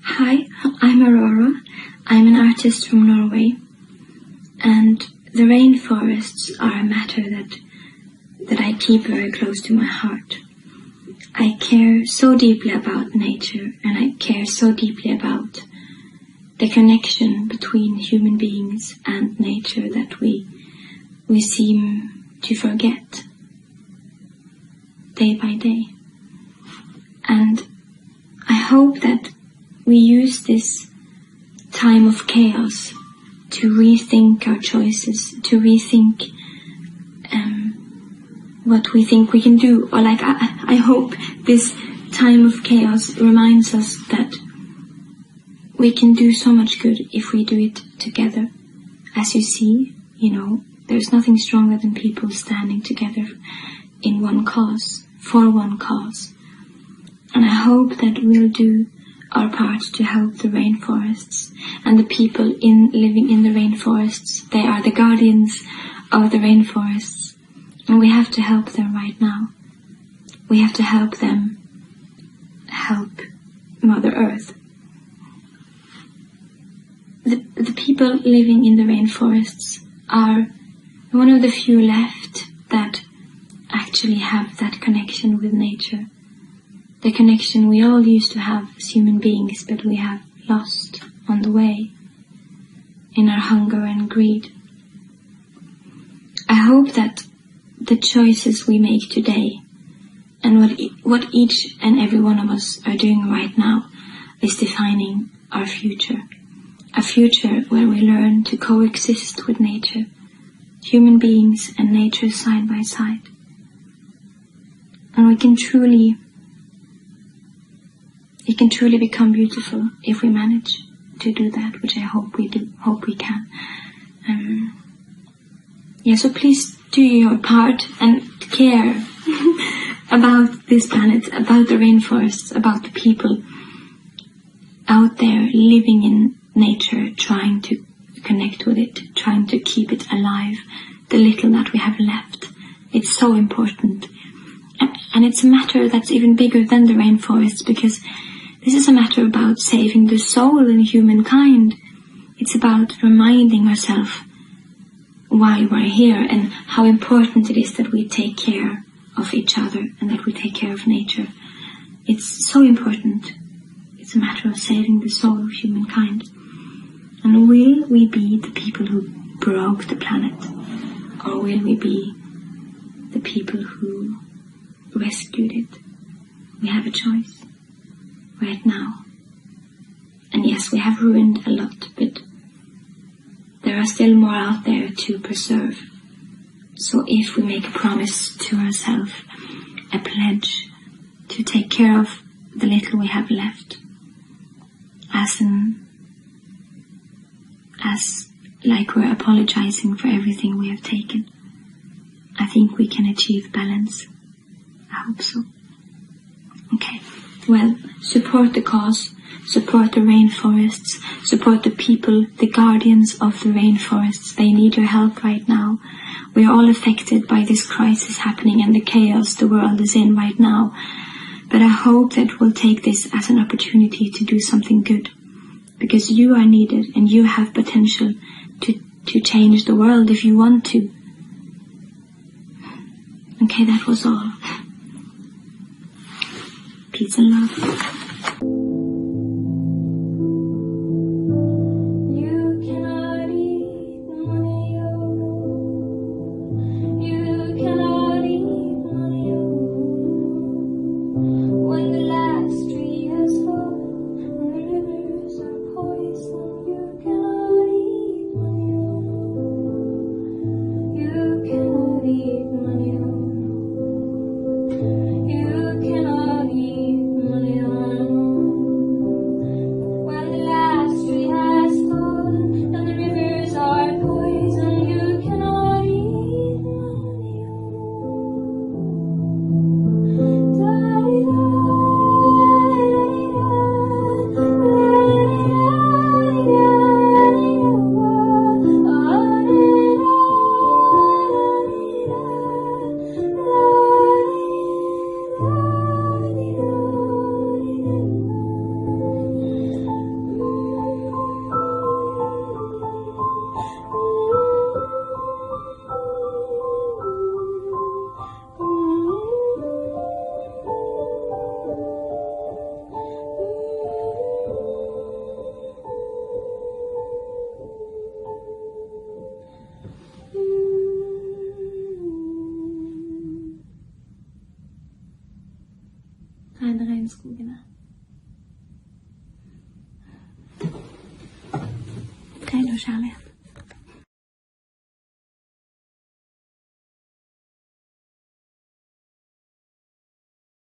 Hi, I'm Aurora. I'm an artist from Norway, and the rainforests are a matter that I keep very close to my heart. I care so deeply about nature, and I care so deeply about the connection between human beings and nature that we seem to forget day by day. And I hope that we use this time of chaos to rethink our choices, to rethink what we think we can do. Or I hope this time of chaos reminds us that we can do so much good if we do it together. As you see, there's nothing stronger than people standing together in one cause, for one cause. And I hope that we'll do our part to help the rainforests and the people living in the rainforests. They are the guardians of the rainforests, and we have to help them right now. We have to help them help Mother Earth. The people living in the rainforests are one of the few left that actually have that connection with nature. The connection we all used to have as human beings, but we have lost on the way in our hunger and greed. I hope that the choices we make today and what each and every one of us are doing right now is defining our future. A future where we learn to coexist with nature, human beings and nature side by side. And it can truly become beautiful if we manage to do that, which I hope we can. So please do your part and care about this planet, about the rainforests, about the people out there living in nature, trying to connect with it, trying to keep it alive, the little that we have left. It's so important. And it's a matter that's even bigger than the rainforests, because this is a matter about saving the soul in humankind. It's about reminding ourselves why we're here and how important it is that we take care of each other and that we take care of nature. It's so important. It's a matter of saving the soul of humankind. And will we be the people who broke the planet? Or will we be the people who rescued it? We have a choice right now. And yes, we have ruined a lot, but there are still more out there to preserve. So if we make a promise to ourselves, a pledge to take care of the little we have left, as like we're apologizing for everything we have taken, I think we can achieve balance. I hope so. Okay. Well, support the cause, support the rainforests, support the people, the guardians of the rainforests. They need your help right now. We are all affected by this crisis happening and the chaos the world is in right now. But I hope that we'll take this as an opportunity to do something good. Because you are needed and you have potential to change the world if you want to. Okay, that was all. Peace and love. You cannot eat money on och kärlek.